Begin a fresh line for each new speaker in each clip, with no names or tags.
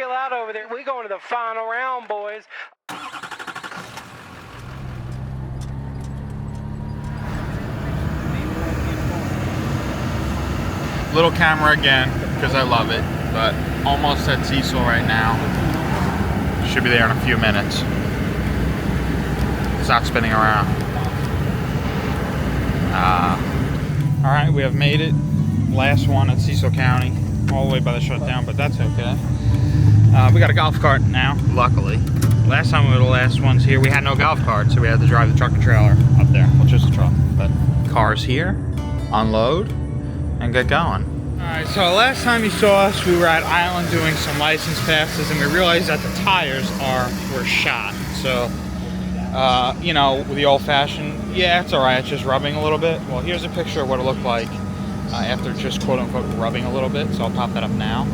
chill out over there. We going to the final round, boys.
Little camera again, because I love it, but almost at Cecil right now. Should be there in a few minutes. It's not spinning around. All right, we have made it. Last one at Cecil County, all the way by the shutdown, but that's okay. We got a golf cart now, luckily. Last time we were the last ones here, we had no golf cart, so we had to drive the truck and trailer up there, which is a truck. But cars here, unload, and get going. All right, so last time you saw us, we were at Island doing some license passes, and we realized that the tires were shot. So, you know, the old-fashioned, yeah, it's all right, it's just rubbing a little bit. Well, here's a picture of what it looked like after just quote-unquote rubbing a little bit, so I'll pop that up now.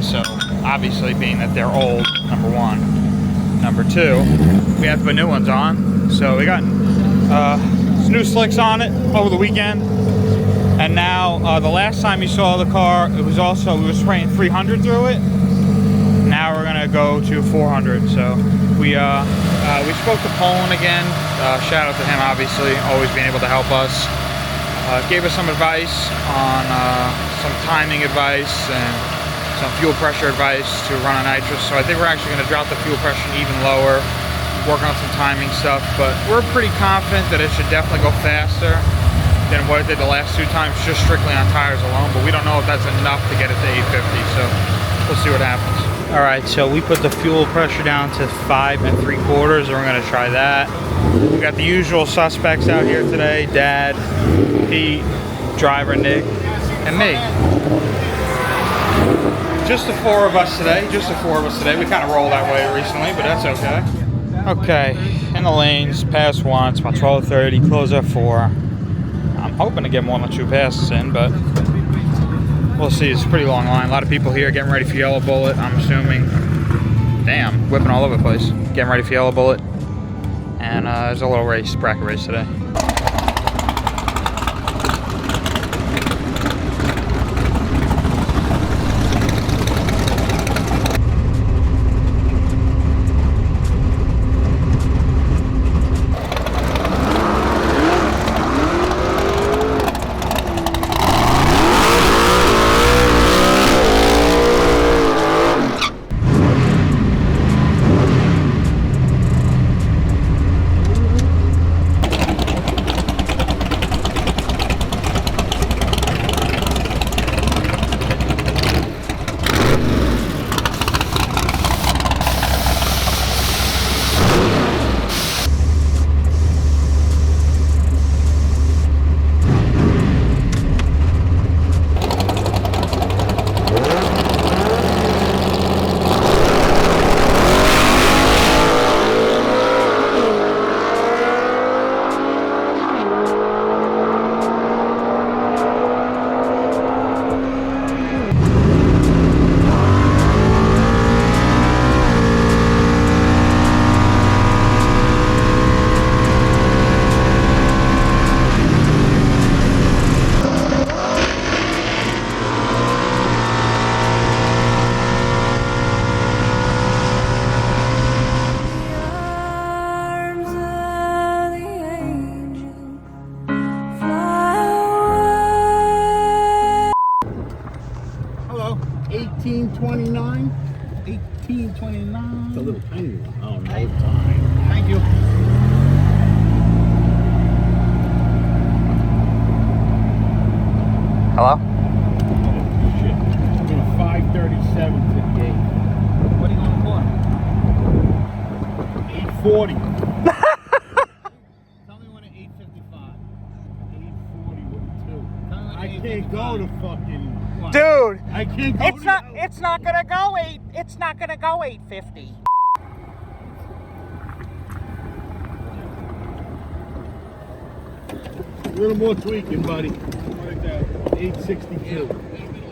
So, obviously, being that they're old, number one. Number two, we have to put new ones on. So we got new slicks on it over the weekend. And now, the last time you saw the car, it was also, we were spraying 300 through it. Now we're gonna go to 400. So we spoke to Poland again. Shout out to him, obviously, always being able to help us. Gave us some advice on some timing advice and some fuel pressure advice to run on nitrous. So I think we're actually gonna drop the fuel pressure even lower, work on some timing stuff, but we're pretty confident that it should definitely go faster than what it did the last two times, just strictly on tires alone, but we don't know if that's enough to get it to 850, so we'll see what happens. All right, so we put the fuel pressure down to 5 3/4, and we're gonna try that. We got the usual suspects out here today, Dad, Pete, driver Nick, and me. Just the four of us today, We kind of roll that way recently, but that's okay. Okay, in the lanes, pass once, about 12:30, close at 4. I'm hoping to get more than 2 passes in, but we'll see. It's a pretty long line. A lot of people here getting ready for Yellowbullet, I'm assuming. Damn, whipping all over the place. Getting ready for Yellowbullet. And there's a little race, bracket race today.
Hello, 1829. 1829. It's a little tiny one. Oh, no time. Thank you.
Hello?
Oh, shit. I'm doing 537 to the gate. What are you going for? 840. Tell me when at 855. 840 with 2. I can't go to fucking... What?
Dude,
I can't go
It's not gonna go 850.
A little more tweaking, buddy. Like that. 862.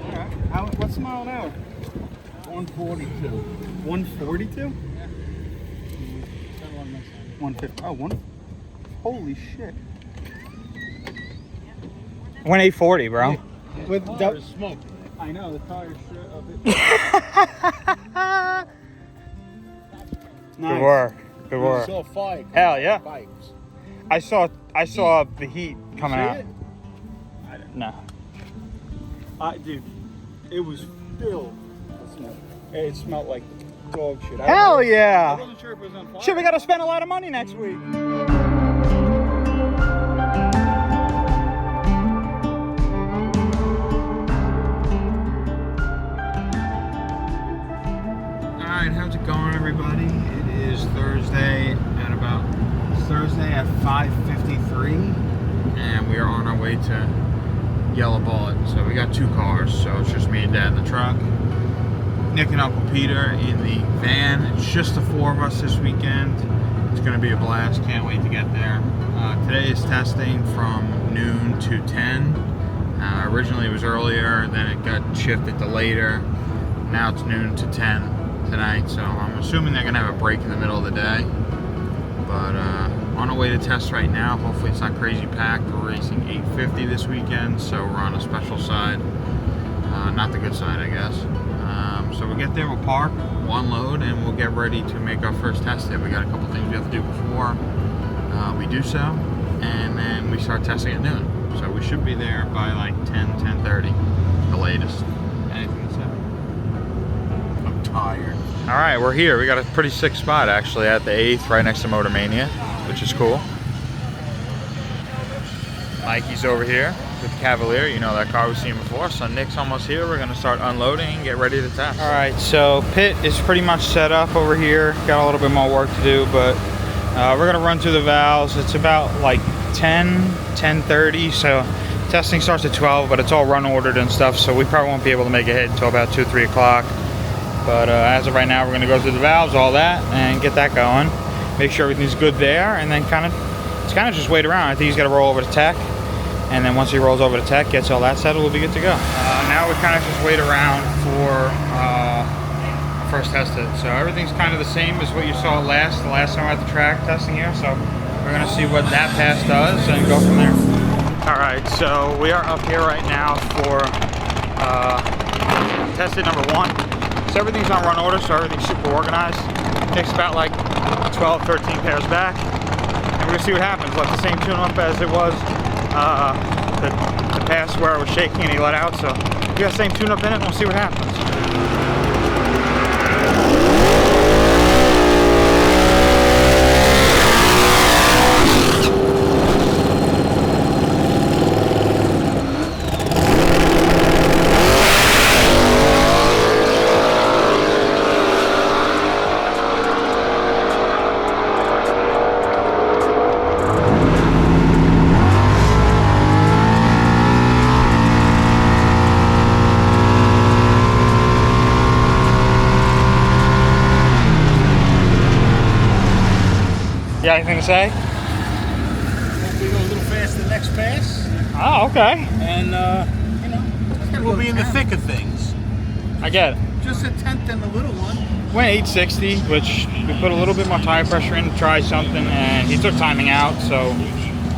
Alright. What's the mile an hour?
142.
142? Yeah. 150. Oh, holy shit.
1840, bro.
With
the smoke.
I know, the tires shit of it.
Nice.
Good work. Good work.
Saw fire.
Hell yeah.
Pipes.
I saw the heat coming
See
out.
it?
No.
Dude, it was filled. It smelled like dog shit.
Hell
I
yeah.
wasn't sure if it was on fire.
Shit, we gotta spend a lot of money next week. Alright, how's it going, everybody? It is Thursday at 5:53, and we are on our way to Yellowbullet. So we got 2 cars, so it's just me and Dad in the truck. Nick and Uncle Peter in the van. It's just the 4 of us this weekend. It's going to be a blast. Can't wait to get there. Today is testing from noon to 10. Originally it was earlier, then it got shifted to later. Now it's noon to 10 tonight, so I'm assuming they're going to have a break in the middle of the day. But on our way to test right now. Hopefully it's not crazy packed. We're racing 850 this weekend, so we're on a special side. Not the good side, I guess. So we'll get there, we'll park, we'll unload, and we'll get ready to make our first test day. We got a couple things we have to do before we do so, and then we start testing at noon. So we should be there by like 10:30, the latest. Anything to say?
I'm tired.
All right, we're here. We got a pretty sick spot actually at the 8th, right next to Motor Mania, which is cool. Mikey's over here with the Cavalier. You know that car we've seen before. So Nick's almost here. We're gonna start unloading and get ready to test. All right, so pit is pretty much set up over here. Got a little bit more work to do, but we're gonna run through the valves. It's about like 10:30. So testing starts at 12, but it's all run ordered and stuff. So we probably won't be able to make it hit until about 2, 3 o'clock. But as of right now, we're gonna go through the valves, all that, and get that going. Make sure everything's good there, and then it's kind of just wait around. I think he's got to roll over to tech, and then once he rolls over to tech, gets all that settled, we'll be good to go. Now we kind of just wait around for first test it. So everything's kind of the same as what you saw the last time we were at the track testing here. So we're gonna see what that pass does and go from there. All right, so we are up here right now for test it number 1. So everything's on run order, so everything's super organized. Takes about like 12, 13 pairs back. And we're gonna see what happens. Let the same tune up as it was the pass where it was shaking and he let out. So we got the same tune up in it and we'll see what happens. You got anything to say?
Hopefully go a little faster the next pass.
Oh, okay.
And, you know, we'll be in the thick of things.
I get it.
Just a tenth and a little one.
Went 860, which we put a little bit more tire pressure in to try something, and he took timing out, so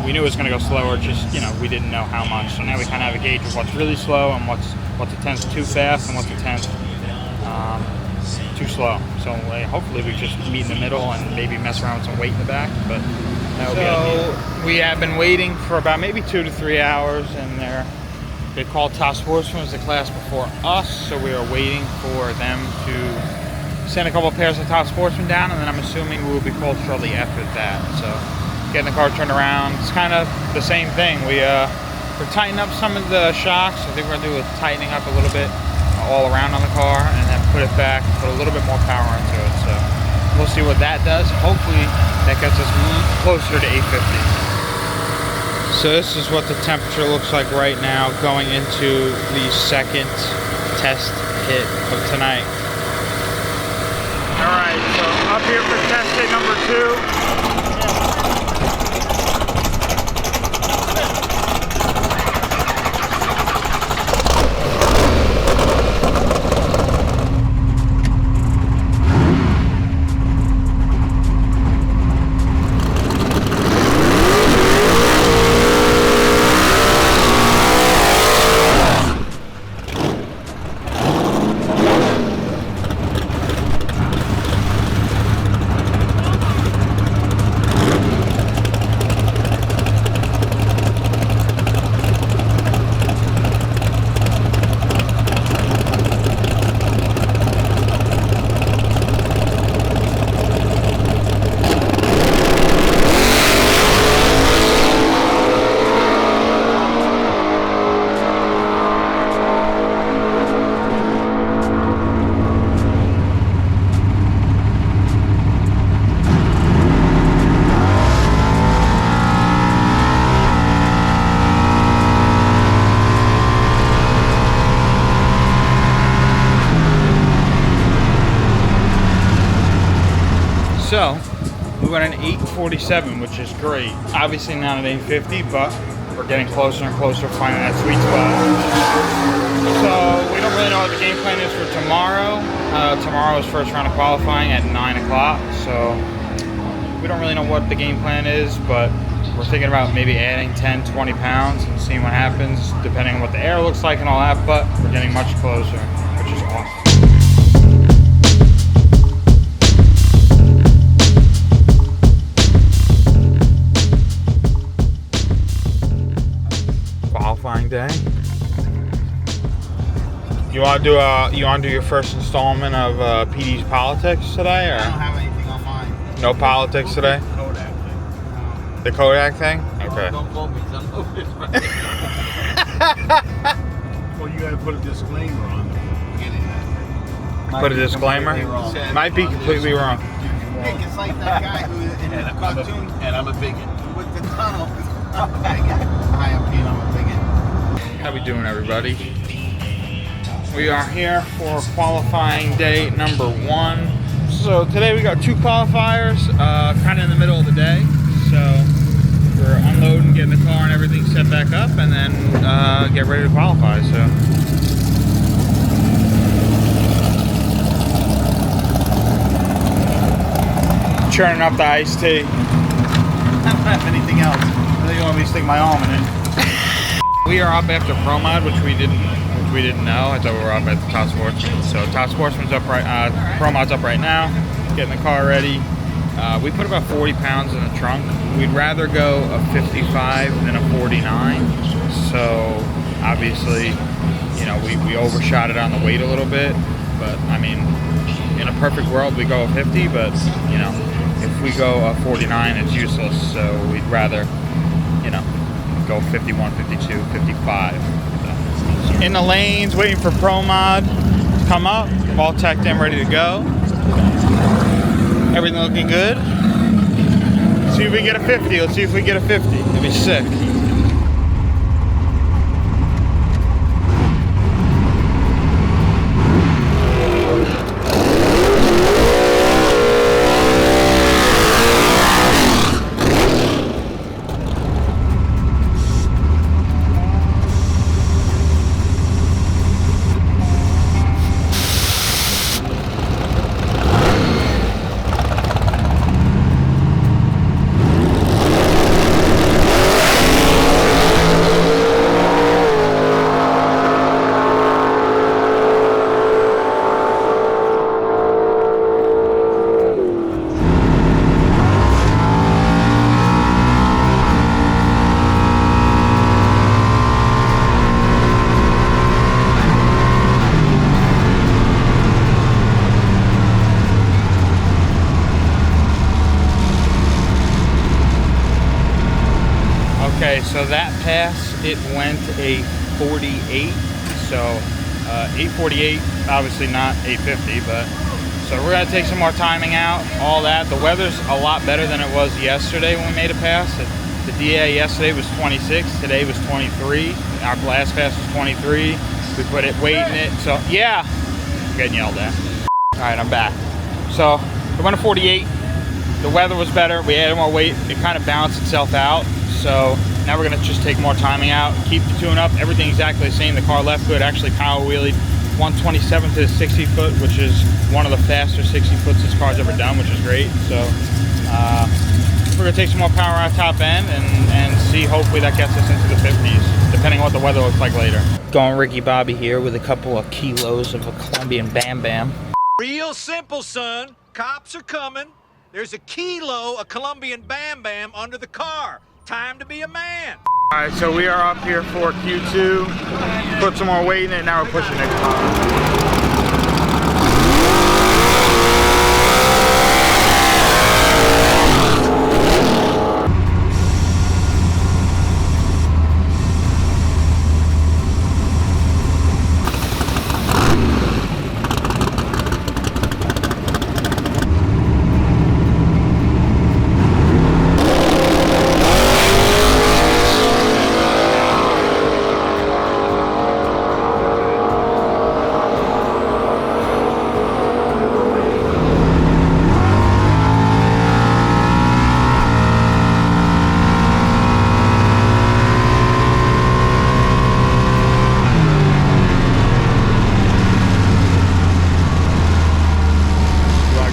we knew it was going to go slower, just, you know, we didn't know how much. So now we kind of have a gauge of what's really slow and what's a tenth too fast and what's a tenth too slow. So hopefully we just meet in the middle and maybe mess around with some weight in the back, but that would be ideal. We have been waiting for about maybe 2 to 3 hours, and they called Top Sportsman was the class before us, so we are waiting for them to send a couple pairs of Top Sportsman down, and then I'm assuming we will be called shortly after that. So getting the car turned around, it's kind of the same thing. We're tightening up some of the shocks. I think we're gonna do a tightening up a little bit all around on the car, and then put it back, put a little bit more power into it. So we'll see what that does. Hopefully that gets us closer to 850. So this is what the temperature looks like right now going into the second test hit of tonight. All right, so up here for test hit number 2. So we went an 8:47, which is great. Obviously not an 8:50, but we're getting closer and closer to finding that sweet spot. So we don't really know what the game plan is for tomorrow. Tomorrow's first round of qualifying at 9 o'clock. So we don't really know what the game plan is, but we're thinking about maybe adding 10, 20 pounds and seeing what happens, depending on what the air looks like and all that, but we're getting much closer, which is awesome. Qualifying day. You want to do your first installment of PD's politics today, or?
I don't have anything on mine.
No politics today?
Kodak thing.
The Kodak thing? Okay.
Don't quote me, 'cause I know it's right. Well, you got to put a disclaimer on the beginning.
Put a disclaimer? Might be completely wrong.
Nick, it's like that guy who in the cartoon. And I'm a bigot. With the tunnel. I'm a bigot. Hi, I'm Pete. I'm a bigot.
How we doing, everybody? We are here for qualifying day number 1. So today we got 2 qualifiers, kind of in the middle of the day. So we're unloading, getting the car and everything set back up, and then get ready to qualify. So churning up the iced tea.
I don't have anything else. I think you want me to stick my arm in it.
We are up after Pro Mod, which we didn't know. I thought we were up at the Top Sportsman. So Top Sportsman's up right, Pro Mod's up right now, getting the car ready. We put about 40 pounds in the trunk. We'd rather go a 55 than a 49. So obviously, you know, we overshot it on the weight a little bit. But I mean, in a perfect world, we go a 50. But you know, if we go a 49, it's useless. So we'd rather, you know, go 51, 52, 55. So, in the lanes, waiting for Pro Mod to come up. All teched in, ready to go. Everything looking good. See if we get a 50. Let's see if we get a 50. It'd be sick. Okay, so that pass, it went a 48, so 8:48, obviously not 8:50, but so we're gonna take some more timing out, all that. The weather's a lot better than it was yesterday when we made a pass. The DA yesterday was 26, today was 23. Our last pass was 23. We put it weight in it, so yeah, I'm getting yelled at. All right, I'm back. So we went to 48. The weather was better. We added more weight. It kind of balanced itself out. So now we're gonna just take more timing out, keep the tune up, everything exactly the same. The car left good, actually power wheelied 127 to the 60 foot, which is one of the faster 60 foots this car's ever done, which is great. So we're gonna take some more power out top end and see, hopefully that gets us into the 50s, depending on what the weather looks like later. Going Ricky Bobby here with a couple of kilos of a Colombian Bam Bam.
Real simple, son. Cops are coming. There's a kilo of Colombian Bam Bam under the car. Time to be a man.
All right, so we are up here for Q2. Put some more weight in it, now we're pushing it.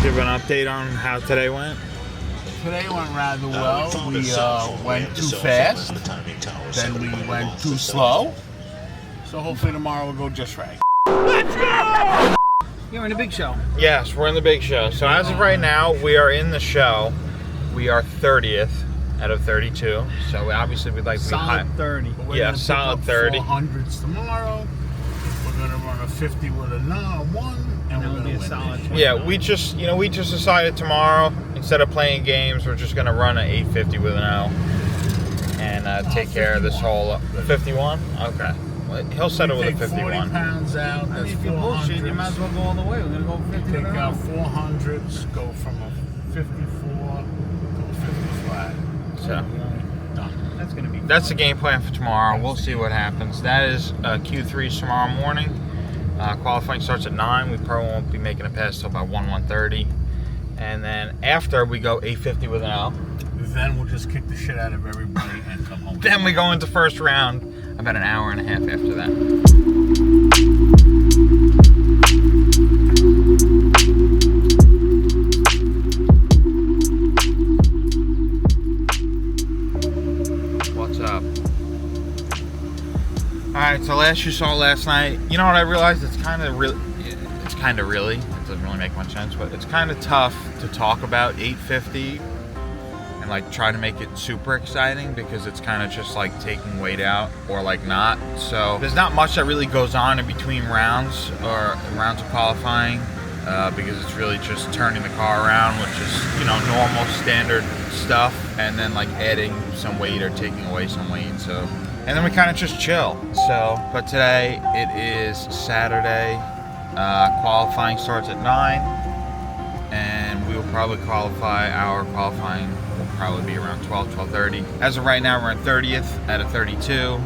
give an update on how today went?
Today went rather well. We went too fast, then we went too slow. So hopefully tomorrow we'll go just right.
You're in a big show.
Yes, we're in the big show. So as of right now, we are in the show. We are 30th out of 32. So obviously we'd like to be high.
Solid 30.
Yeah, solid 30.
400s tomorrow. We're gonna run a 50 with a 1, and we're gonna win.
Solid.
Yeah, we just decided tomorrow, instead of playing games, we're just gonna run an 850 with an L and take care of this whole 51. Okay, well, he'll settle with a 51.
40 pounds out. That's
If you're bullshit, you might as well go all the way. We're gonna go 50
Take
with an
out
L.
400s, go from a 54 to a 55.
So
Done.
That's gonna be.
that's the game plan for tomorrow. We'll see what happens. That is Q3 tomorrow morning. Qualifying starts at 9. We probably won't be making a pass till about 1:30. And then after we go 850 with an L.
Then we'll just kick the shit out of everybody and come home.
Then we go into first round about an hour and a half after that. What's up? Alright, so last you saw last night, you know what I realized? It's kind of really, it doesn't really make much sense, but it's kind of tough to talk about 850 and like try to make it super exciting because it's kind of just like taking weight out or like not. So there's not much that really goes on in between rounds or rounds of qualifying because it's really just turning the car around, which is, you know, normal standard stuff, and then like adding some weight or taking away some weight. So, and then we kind of just chill. So, but today it is Saturday. Qualifying starts at 9, and we will probably qualify. Our qualifying will probably be around 12:30. As of right now, we're in 30th out of 32.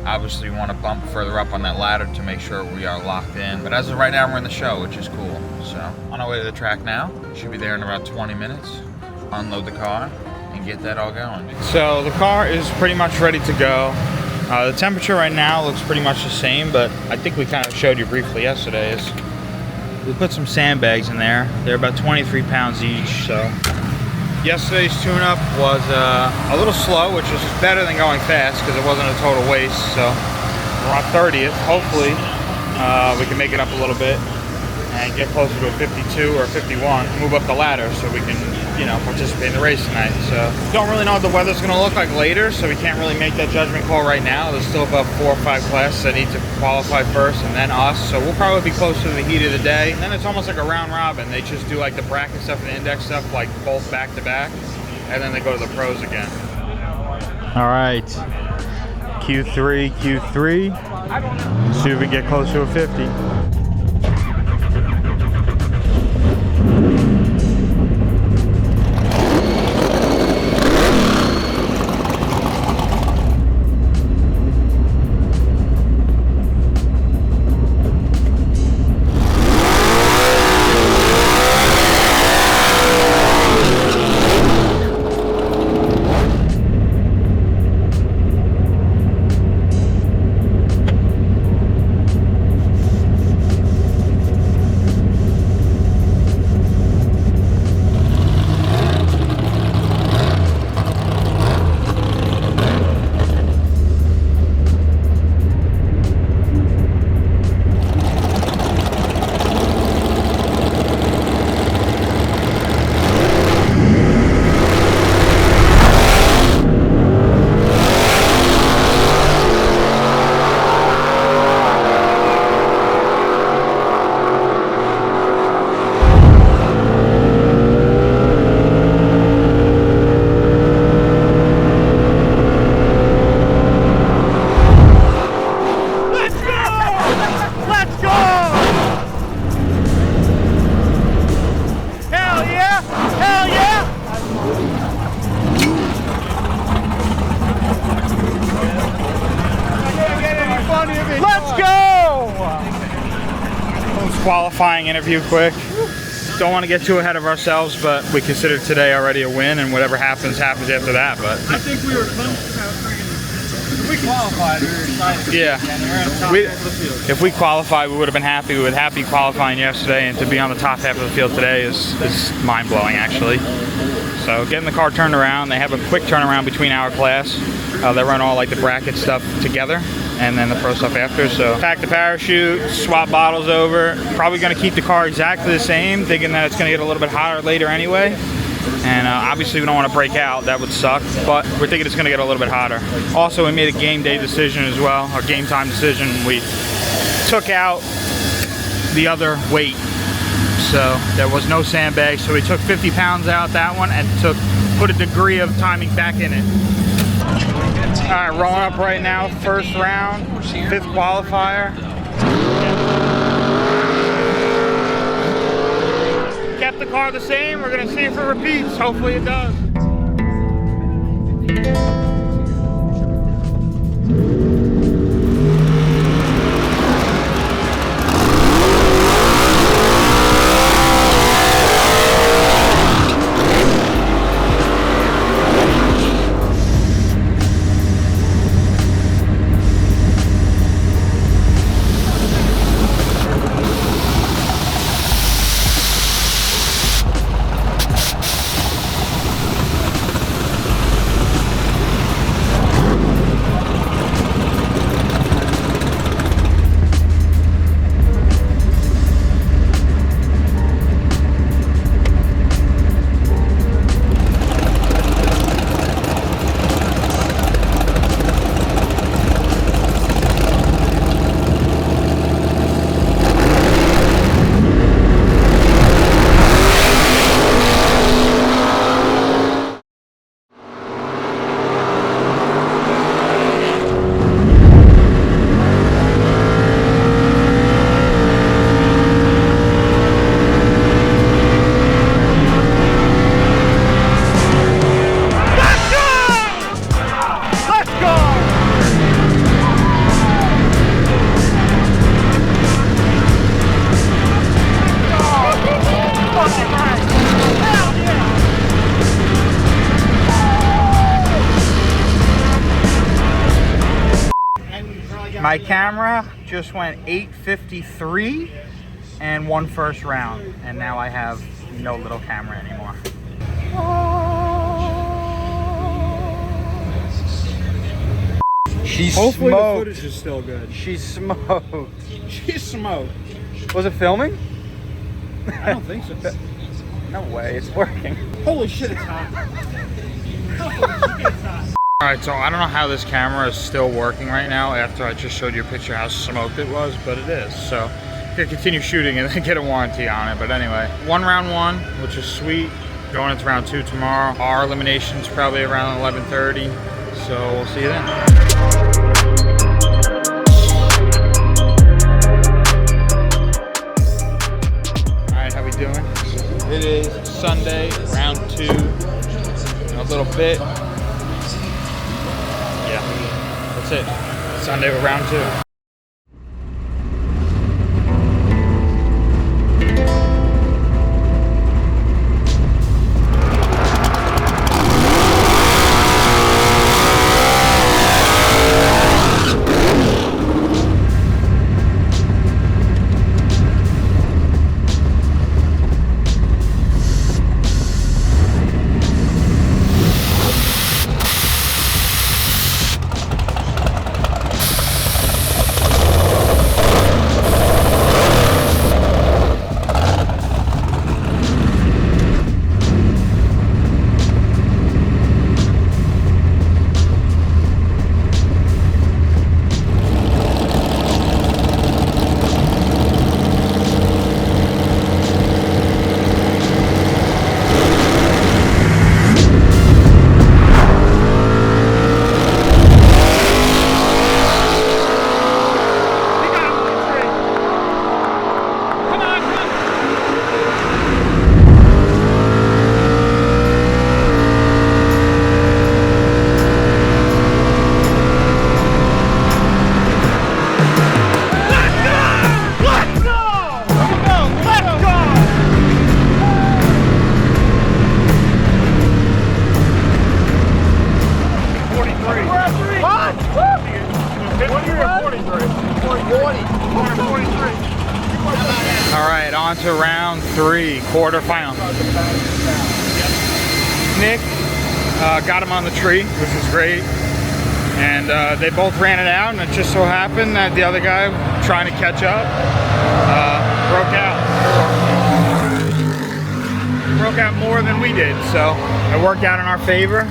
Obviously, we want to bump further up on that ladder to make sure we are locked in. But as of right now, we're in the show, which is cool. So, on our way to the track now. Should be there in about 20 minutes. Unload the car and get that all going. So the car is pretty much ready to go. The temperature right now looks pretty much the same, but I think we kind of showed you briefly yesterday is we put some sandbags in there. They're about 23 pounds each. So yesterday's tune-up was a little slow, which was better than going fast because it wasn't a total waste. So we're on 30th. Hopefully we can make it up a little bit and get closer to a 52 or 51, move up the ladder so we can, you know, participate in the race tonight. So don't really know what the weather's going to look like later, so we can't really make that judgment call right now. There's still about 4 or 5 classes that need to qualify first and then us, so we'll probably be closer to the heat of the day. And then it's almost like a round robin. They just do like the bracket stuff and the index stuff like both back to back, and then they go to the pros again. All right, Q3. See if we get close to a 50. Qualifying interview quick. Don't want to get too ahead of ourselves, but we consider today already a win, and whatever happens, happens after that. But
I think we were close.
we qualified, we were excited.
Yeah.
And we're in the top
We-
half of the field.
If we qualified, we would have been happy. We were happy qualifying yesterday, and to be on the top half of the field today is mind-blowing, actually. So getting the car turned around, they have a quick turnaround between our class. They run all like the bracket stuff together, and then the pro stuff after. So pack the parachute, swap bottles over. Probably going to keep the car exactly the same, thinking that it's going to get a little bit hotter later anyway. And obviously we don't want to break out, that would suck, but we're thinking it's going to get a little bit hotter. Also, we made a game day decision as well, or game time decision. We took out the other weight, so there was no sandbag, so we took 50 pounds out that one and put a degree of timing back in it. All right, rolling up right now, first round, 5th qualifier. Kept the car the same. We're gonna see if it repeats. Hopefully it does. My camera just went 8:53 and won first round, and now I have no little camera anymore. She
Hopefully the
smoked.
footage is still good.
She smoked.
She smoked.
Was it filming?
I don't think so.
No way, it's working.
Holy shit, it's hot. Holy shit, it's hot.
Alright, so I don't know how this camera is still working right now after I just showed you a picture of how smoked it was, but it is. So I'm gonna continue shooting and then get a warranty on it. But anyway, round one, which is sweet. Going into round 2 tomorrow. Our elimination's probably around 11:30. So we'll see you then. Alright, how we doing? It is Sunday, round 2. In a little bit. Yeah, that's it. Sunday with round 2. quarterfinal. Nick got him on the tree, which was great. And they both ran it out, and it just so happened that the other guy trying to catch up broke out. Broke out more than we did, so it worked out in our favor.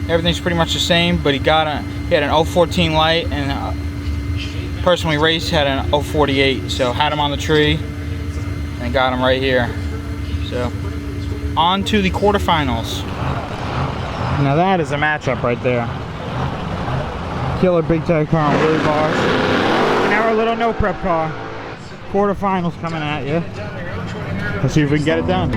Everything's pretty much the same, but he had an 014 light, and the person we raced had an 048, so had him on the tree and got him right here. So on to the quarterfinals. Now that is a matchup right there. Killer big tag car on wheelie bars. And our little no prep car. Quarterfinals coming at you. Let's see if we can get it done.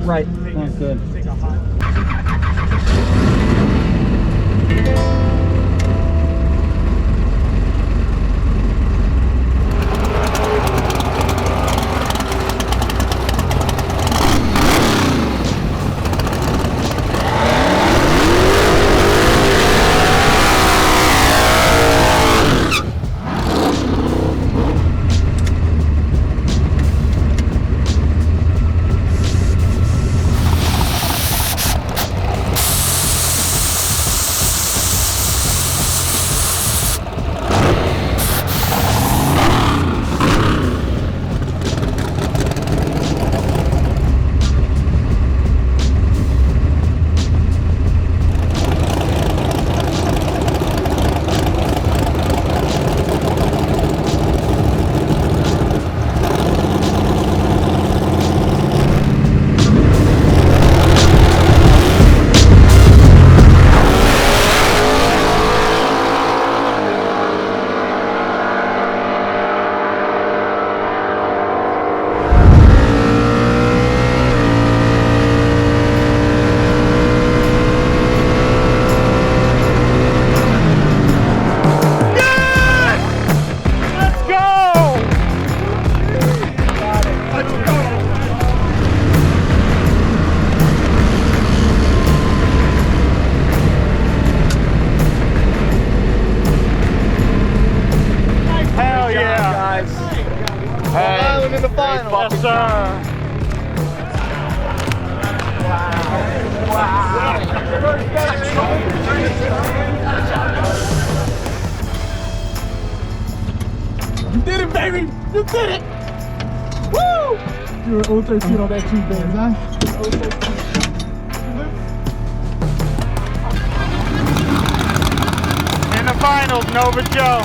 Right, that's good.
In the final.
Yes, sir.
You did it, baby! You did it! Woo! You're an 013 on that Tuesday, huh?
In the finals, Nova Joe.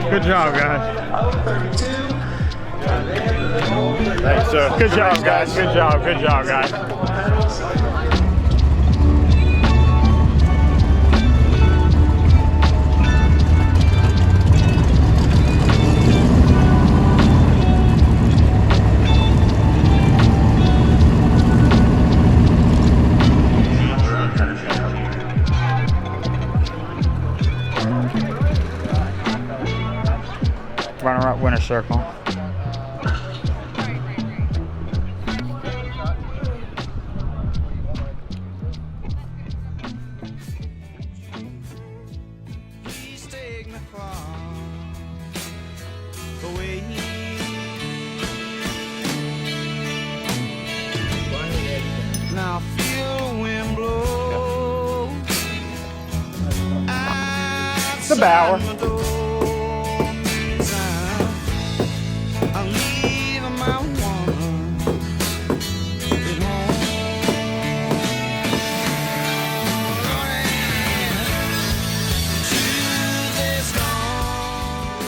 Good job, guys.
Thanks, sir.
Good job, guys. Good job. Good job, guys. Run around winner circle.
Please take me far away. Now feel the wind blow.
The Bower.
I'm leaving my woman at home.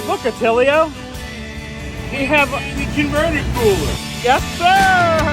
Look, Attilio. We have the converted cooler.
Yes, sir.